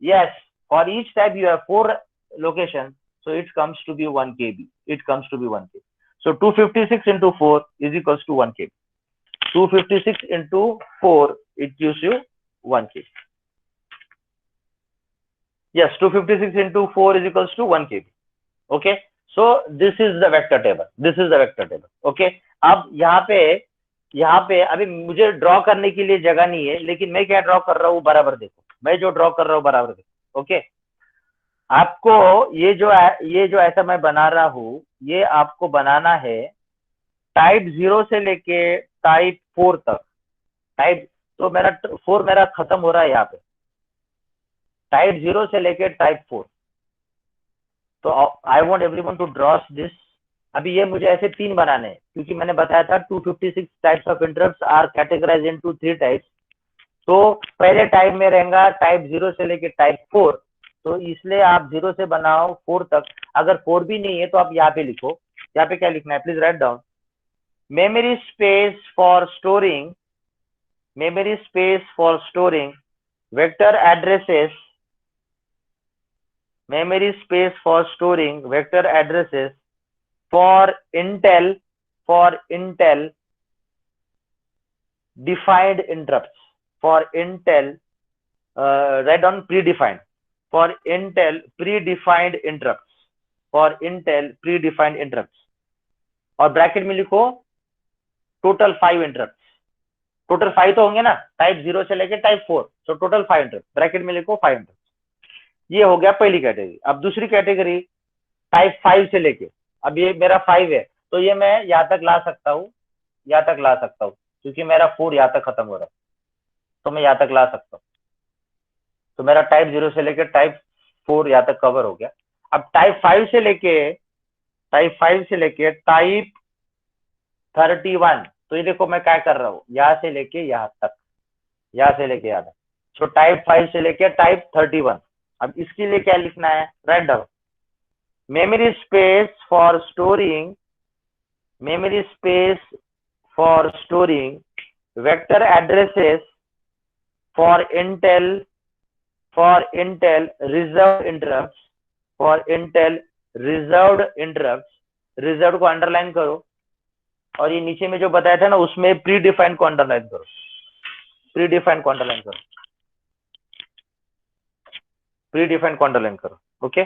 Yes, for each type you have 4 locations. So it comes to be 1 kb. It comes to be 1 kb. So 256 into 4 is equals to 1 kb. 256 into 4, it gives you 1 kb. Yes, 256 into 4 is equals to 1 kb. Okay. So this is the vector table. This is the vector table. Okay. अब यहाँ पे अभी मुझे draw करने के लिए जगह नहीं है, लेकिन मैं क्या ड्रॉ कर रहा हूँ बराबर देखो, मैं जो ड्रॉ कर रहा हूँ बराबर देखो. ओके. आपको ये जो ऐसा मैं बना रहा हूँ, ये आपको बनाना है टाइप 0 से लेके टाइप 4 तक. टाइप तो मेरा 4 मेरा खत्म हो रहा है यहाँ पे, टाइप 0 से लेके टाइप 4. तो I want everyone to draw this. अभी ये मुझे ऐसे 3 बनाने हैं, क्योंकि मैंने बताया था 256 types of interrupts are categorised into 3 types. तो पहले टाइप में रहेगा टाइप 0 से लेके टाइप 4. तो इसलिए आप 0 से बनाओ 4 तक. अगर 4 भी नहीं है तो आप यहाँ पे लिखो. यहाँ पे क्या लिखना है, please write down. Memory space for storing vector addresses, memory space for storing vector addresses for Intel defined interrupts. For Intel, write down predefined. For Intel predefined interrupts. For Intel predefined interrupts. और bracket में लिखो total 5 interrupt. Total 5 तो होंगे ना, type 0 से लेके type 4. तो total 5 interrupt. Bracket में लिखो 5 इंटरप्ट. ये हो गया पहली कैटेगरी. अब दूसरी कैटेगरी टाइप 5 से लेके, अब ये मेरा 5 है तो ये मैं यहाँ तक ला सकता हूँ, क्योंकि मेरा 4 यहाँ तक खत्म हो रहा है, तो मैं यहाँ तक ला सकता हूँ. तो मेरा टाइप 0 से लेके टाइप 4 यहाँ तक कवर हो गया. अब टाइप 5 से लेके टाइप 31. तो ये देखो मैं क्या कर रहा हूँ, यहाँ से लेके यहाँ तक. सो टाइप 5 से लेके टाइप 31. अब इसके लिए क्या लिखना है, write down. Memory space for storing vector addresses for Intel reserved interrupts. Reserved को अंडरलाइन करो, और ये नीचे में जो बताया था ना उसमें प्रीडिफाइंड को अंडरलाइन करो. प्रीडिफाइंड को अंडरलाइन करो. ओके.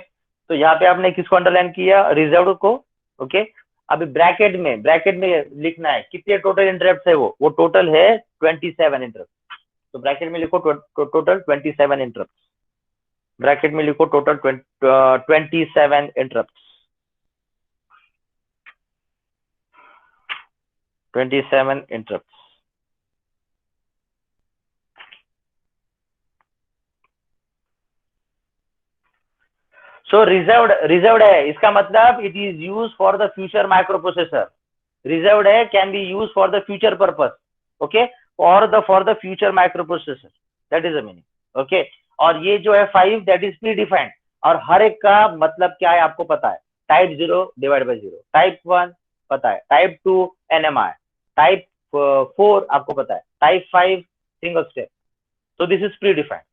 तो यहाँ पे आपने किसको अंडरलाइन किया, रिजर्व्ड को. ओके. अभी ब्रैकेट में लिखना है कितने टोटल इंटरप्ट है, वो टोटल है 27 इंटरप्ट. तो ब्रैकेट में लिखो टोटल 27 इंटरप्ट. ब्रैकेट में लिखो total 27 interrupt. 27 interrupt. So reserved है, इसका मतलब it is use for the future microprocessor. Reserved है, can be use for the future purpose. Okay. For the future microprocessor, that is the meaning. Okay. और ये जो है 5 that is predefined. और हर एक का मतलब क्या है आपको पता है. टाइप 0 डिवाइड बाई 0, टाइप 1 पता है, टाइप 2 NMI, टाइप 4 आपको पता है, टाइप 5 सिंगल स्टेप. तो this is pre defined.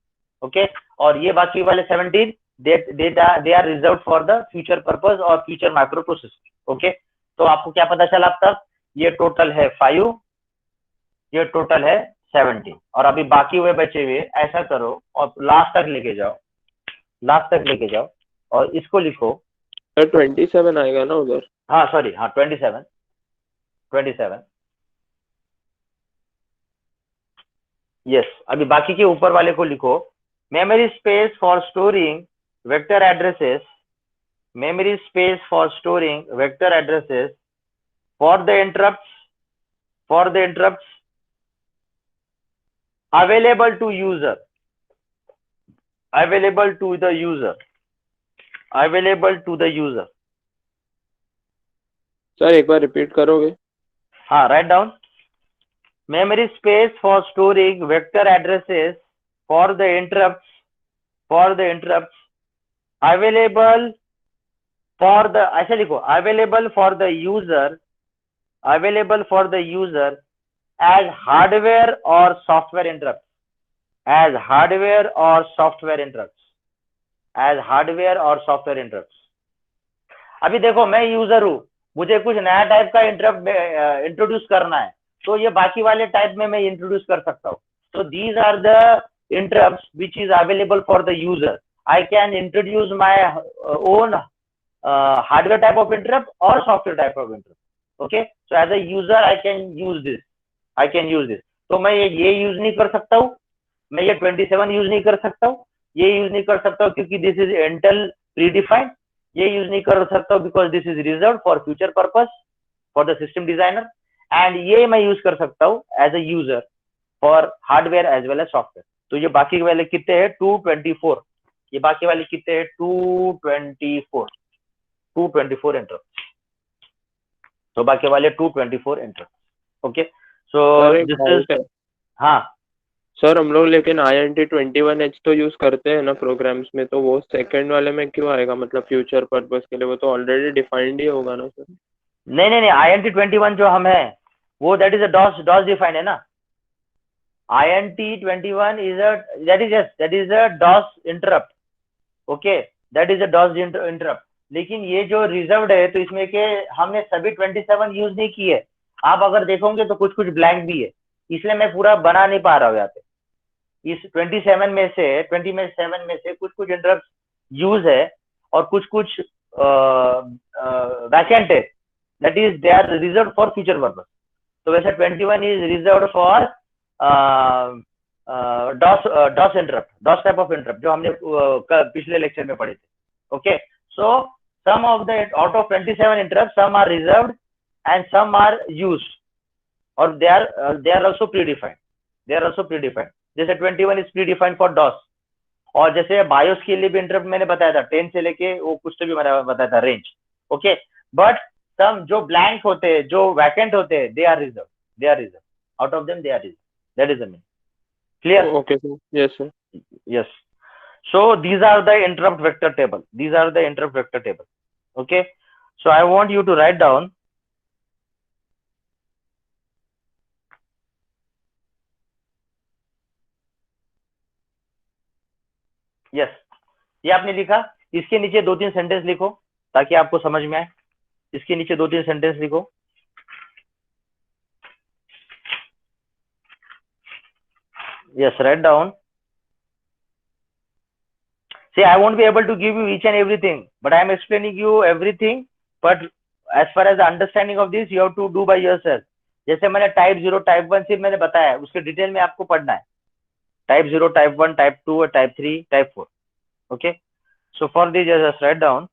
Okay. और ये बाकी वाले 17 they are reserved for the future purpose और future microprocessor. ओके. तो आपको क्या पता चला अब तक, ये टोटल है 5, ये टोटल है 17, और अभी बाकी हुए बचे हुए ऐसा करो और लास्ट तक लेके जाओ और इसको लिखो. 27 आएगा ना उधर. हाँ सॉरी, हाँ 27. यस. अभी बाकी के ऊपर वाले को लिखो. Memory space for storing vector addresses for the interrupts available to the user. Sir एक बार रिपीट करोगे. हाँ, write down. Memory space for storing vector addresses for the interrupts available for the, ऐसे लिखो, available for the user as hardware or software interrupts. अभी देखो मैं user हूँ, मुझे कुछ नया टाइप का इंटरप्ट इंट्रोड्यूस करना है, तो ये बाकी वाले टाइप में मैं इंट्रोड्यूस कर सकता हूँ. So these are the interrupts which is available for the user. I can introduce my own hardware type of interrupt or software type of interrupt. Okay, so as a user I can use this. तो मैं ये use नहीं कर सकता हूँ, मैं ये 27 use नहीं कर सकता हूँ, ये यूज नहीं कर सकता हूँ क्योंकि दिस इज इंटेल प्रीडिफाइंड, ये यूज नहीं कर सकता हूँ because this is reserve for future purpose for the system designer, and ये मैं यूज कर सकता हूँ as a user for hardware as well as software. तो ये बाकी वाले कितने हैं 224, ये बाकी वाले कितने हैं 224 इंटरप्ट. तो बाकी वाले 224 interrupt. Okay, so this is. हाँ सर हम लोग लेकिन INT21H तो यूज करते हैं ना प्रोग्राम्स में, तो वो सेकंड वाले में क्यों आएगा, मतलब फ्यूचर पर्पस के लिए? वो तो ऑलरेडी डिफाइंड ही होगा ना सर. नहीं, INT21 जो हम है वो that is a DOS defined है ना. INT21 is that is a DOS interrupt. Okay, that is a DOS interrupt. लेकिन ये जो रिजर्व्ड है तो इसमें के हमने सभी 27 यूज नहीं किए. आप अगर देखोगे तो कुछ कुछ ब्लैंक भी है, इसलिए मैं पूरा बना नहीं पा रहा हूँ यहाँ पे. इस 27 में से कुछ कुछ इंटरप्ट यूज है और कुछ कुछ वैकेंट है, that is they are reserved for future purpose. तो वैसे 21 is reserved for DOS interrupt, DOS type of interrupt जो हमने पिछले लेक्चर में पढ़े थे. Okay, so some of the out of 27 interrupt some are reserved and some are used और they are also predefined. जैसे 21 इज प्रीडिफाइंड फॉर DOS, और जैसे बायोस के लिए भी इंटरप्ट मैंने बताया था 10 से लेके वो कुछ तो भी मैंने बताया था रेंज. ओके, बट सम जो ब्लैंक होते हैं, जो वैकेंट होते हैं, they are reserve out of them, they are reserve. That is the mean. Clear? Okay, sir. Yes, sir. Yes. So these are the interrupt vector table. Okay. So I want you to write down. Yes. ये आपने लिखा, इसके नीचे 2-3 sentence लिखो ताकि आपको समझ में आए. इसके नीचे 2-3 सेंटेंस लिखो. Yes, write down. See, I won't be able to give you each and everything, but I am explaining you everything. But as far as the understanding of this, you have to do by yourself. जैसे मैंने type 0, type 1 से मैंने बताया, उसके detail में आपको पढ़ना है. Type 0, type 1, type 2, type 3, type 4. Okay. So for this, just write down.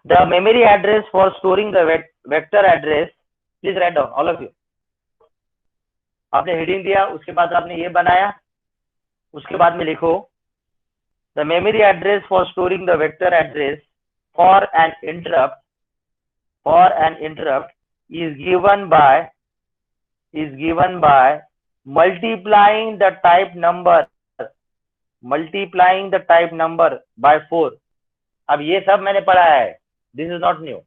The memory address for storing the vector address. Please write down, all of you. आपने हेडिंग दिया, उसके बाद आपने ये बनाया, उसके बाद में लिखो the memory address for storing the vector address for an interrupt is given by multiplying the type number by 4. अब ये सब मैंने पढ़ा है, this is not new.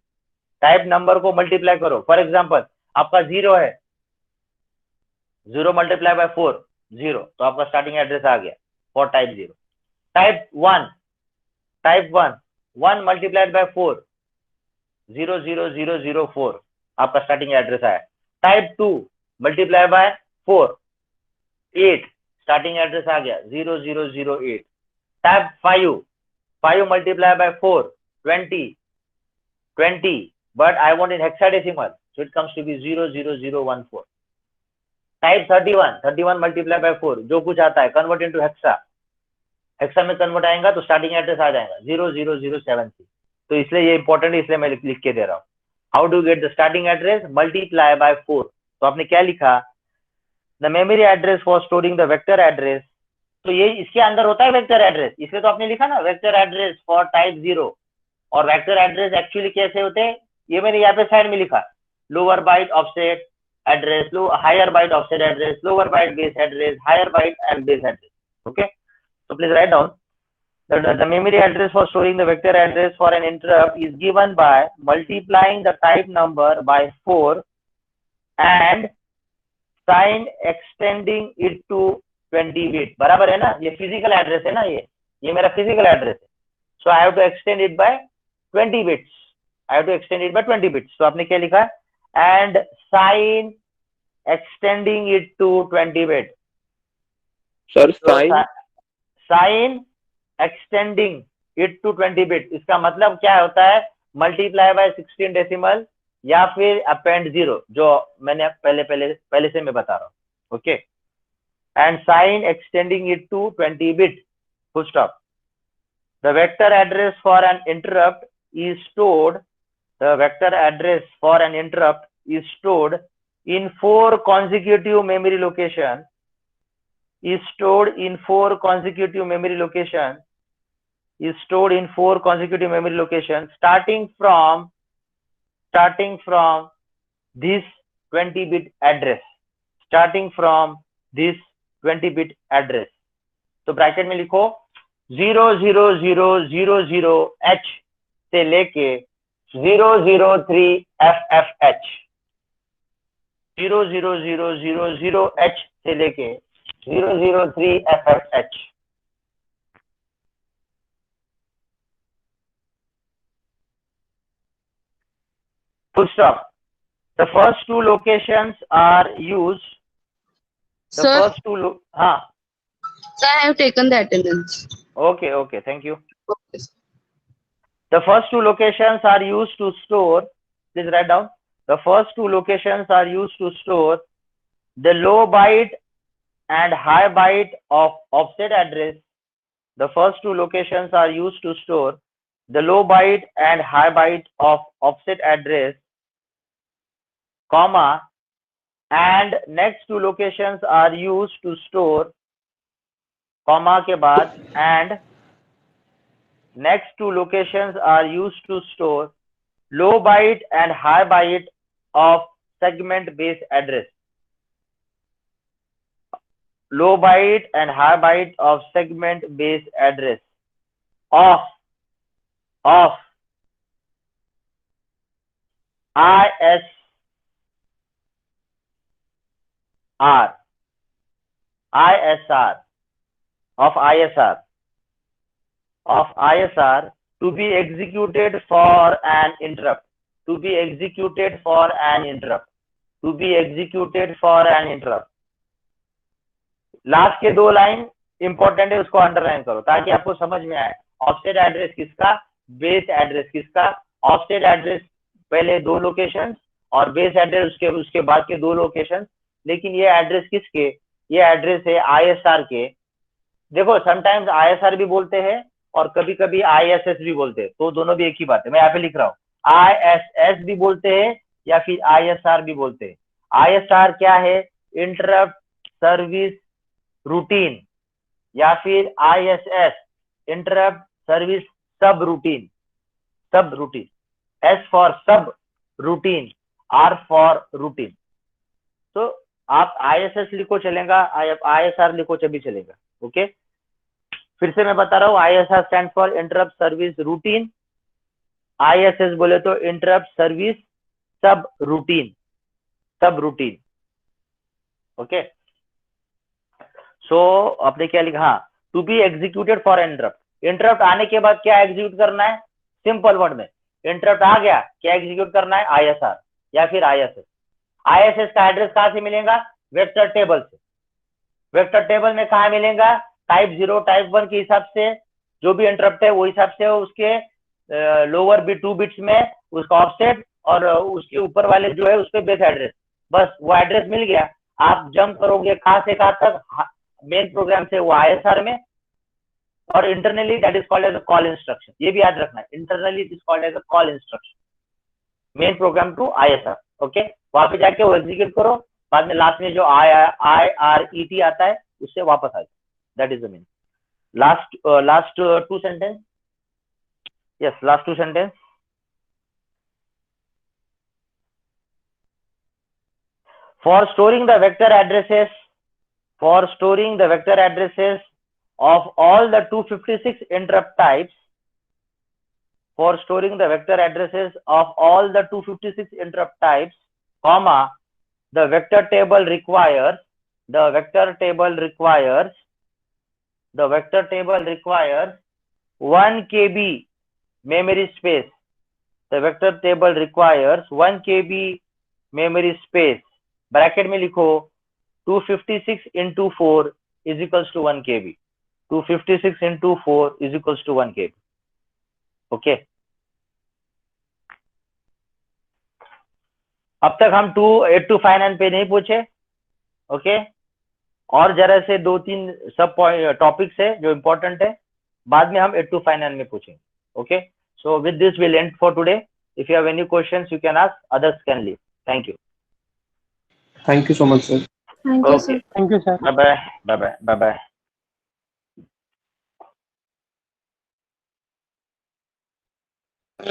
Type number को मल्टीप्लाई करो. फॉर एग्जांपल आपका 0 है, 0 मल्टीप्लाई बाय 4, 0, तो आपका स्टार्टिंग एड्रेस आ गया for type 0. Type 1 multiplied by 4, 00004, आपका स्टार्टिंग एड्रेस आया. Type 2 multiply by 4, 8, starting address आ गया 0008. Type 5 multiply by 4, 20, but I want in hexadecimal, so it comes to be 00014. Type 31 multiply by 4, जो कुछ आता है कन्वर्ट इनटू हेक्सा में convert आएगा तो स्टार्टिंग एड्रेस आ जाएगा 00073. तो इसलिए ये इंपॉर्टेंट है, इसलिए मैं लिख के दे रहा हूँ. How do get the starting address? Multiply by 4. तो आपने क्या लिखा? The memory address for storing the vector address. तो ये इसके अंदर होता है वेक्टर एड्रेस, इसलिए तो आपने लिखा ना वेक्टर एड्रेस फॉर टाइप 0. और वेक्टर एड्रेस एक्चुअली कैसे होते हैं ये मैंने यहाँ पे साइड में लिखा. Lower byte offset address, higher byte offset address, lower byte base address, higher byte and base address. Okay, so please write down the memory address for storing the vector address for an interrupt is given by multiplying the type number by 4 and sign extending it to 20 bit, बराबर है ना, ये physical address है ना, ये मेरा physical address है। So I have to extend it by 20 bits, I have to extend it by 20 bits. तो आपने क्या लिखा, and sign extending it to 20 bit. Sir sign extending it to 20 bit, इसका मतलब क्या होता है, मल्टीप्लाई बाय 16 डेसिमल या फिर अपेंड 0, जो मैंने पहले से मैं बता रहा हूँ। Okay, and sign extending it to 20 bit, full stop. The vector address for an interrupt is stored. The vector address for an interrupt is stored in 4 consecutive memory locations. Is stored in 4 consecutive memory locations. Is stored in 4 consecutive memory locations, starting from this 20-bit address. Starting from this 20-bit address. तो bracket में लिखो 00000H से लेके 003FFH, 00000H से लेके 003FFH। Full stop. The first 2 locations are used. The Sir, first 2 हाँ, I have taken the attendance. okay, thank you. Okay. The first 2 locations are used to store, please write down, the first 2 locations are used to store the low byte and high byte of offset address. The first 2 locations are used to store the low byte and high byte of offset address, comma, and next 2 locations are used to store, comma के बाद, and next 2 locations are used to store low byte and high byte of segment base address. Low byte and high byte of segment base address of ISR to be executed for an interrupt, to be executed for an interrupt, to be executed for an interrupt. Last के 2 line important है, उसको underline करो ताकि आपको समझ में आए। Offset address किसका, बेस एड्रेस किसका। ऑफसेट एड्रेस पहले 2 लोकेशन और बेस एड्रेस उसके बाद के 2 लोकेशन। लेकिन ये एड्रेस किसके, ये एड्रेस है ISR के। देखो समटाइम्स ISR भी बोलते हैं और कभी कभी ISS भी बोलते हैं, तो दोनों भी एक ही बात है। मैं यहाँ पे लिख रहा हूँ ISS भी बोलते हैं या फिर ISR भी बोलते हैं। ISR क्या है, इंटरप्ट सर्विस रूटीन, या फिर ISS इंटरप्ट सर्विस सब रूटीन, S फॉर सब रूटीन, R फॉर रूटीन। तो आप ISS लिखो चलेगा, ISR लिखो भी चलेगा। ओके, फिर से मैं बता रहा हूँ, ISR stand for interrupt service routine, ISS बोले तो interrupt service subroutine. Okay, so आपने क्या लिखा, हाँ, to be executed for interrupt. Interrupt आने के बाद क्या एग्जीक्यूट करना है, सिंपल वर्ड में, इंटरप्ट आ गया क्या एग्जीक्यूट करना है, ISR या फिर ISS। ISS का एड्रेस कहाँ से मिलेगा, वेक्टर टेबल से। वेक्टर टेबल में कहाँ मिलेगा, टाइप 0 टाइप 1 के हिसाब से जो भी इंटरप्ट है वो हिसाब से उसके लोअर बिट 2 बिट्स में उसका ऑफसेट और उसके ऊपर वाले जो है उसके बेस एड्रेस। बस वो एड्रेस मिल गया, आप जंप करोगे कहाँ से कहाँ तक, मेन प्रोग्राम से वो ISR में, और internally that is called as a call instruction. ये भी याद रखना है, internally it is called as a call instruction, main program to ISR। Okay, वहां पे जाके वो एग्जीक्यूट करो, बाद में लास्ट में जो IRET आता है उससे वापस आ जाए, that is the meaning. Last 2 sentence, yes, last 2 sentence. For storing the vector addresses, of all the 256 interrupt types, for storing the vector addresses of all the 256 interrupt types, comma, the vector table requires the vector table requires 1 KB memory space. The vector table requires 1 KB memory space. Bracket में लिखो 256 into 4 is equals to 1 KB. 256 into 4 is equals to 1 KB. Okay. अब तक हम 8259 पे नहीं पूछे. Okay. और जरा से 2-3 सब टॉपिक्स है जो इम्पोर्टेंट है, बाद में हम 8259 में पूछेंगे. Okay. So with this we'll end for today. If you have any questions you can ask, others can leave. Thank you. Thank you so much, sir. Thank you, Okay. sir. Thank you, sir. Bye bye. Bye bye. Bye bye.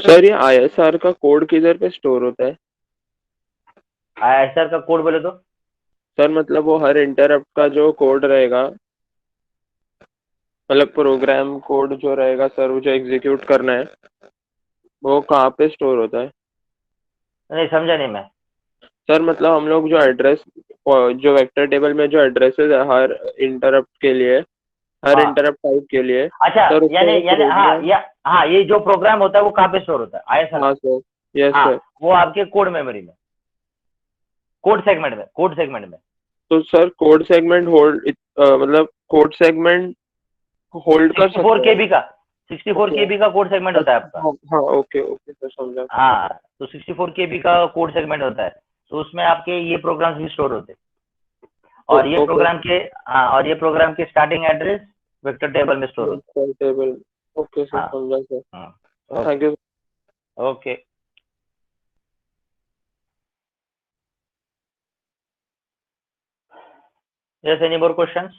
Sir ये ISR का code किधर पे store होता है? ISR का code बोले तो sir मतलब वो हर इंटरप्ट का जो कोड रहेगा, मतलब प्रोग्राम कोड जो रहेगा सर, वो जो एग्जीक्यूट करना है, वो कहाँ पे स्टोर होता है? नहीं समझा नहीं मैं. सर मतलब हम लोग जो एड्रेस, जो वेक्टर टेबल में जो एड्रेसेस है हर इंटरप्ट के लिए, हर हाँ. इंटरप्ट टाइप के लिए. अच्छा सर उसका यानी एक हाँ प्रोग्राम. हाँ ये जो प्रोग्राम होता है वो कहाँ पे स्टोर होता है? ISR. हाँ सर. यस हाँ सर. वो आपके कोड मेमोरी में, कोड सेगमेंट में. तो सर कोड सेगमेंट होल्ड, मतलब कोड सेगमेंट होल्ड कर 64 सकते हैं? KB का 64 Okay. KB का कोड सेगमेंट होता है आपका. हाँ हाँ, ओके ओके सर, समझा. हाँ तो 64 KB का कोड सेगमेंट होता है, तो उसमें आपके ये प्रोग्राम्स भी स्टोर होते हैं. और ये ओके. प्रोग्राम के हाँ और ये प्रोग्राम के स्टार्टिंग एड्रेस वेक्टर टेबल में स्टोर होता वेक्टर टेबल. ओके सर, हाँ. समझा सर. है. हाँ. Thank you. Okay. Yes, any more questions?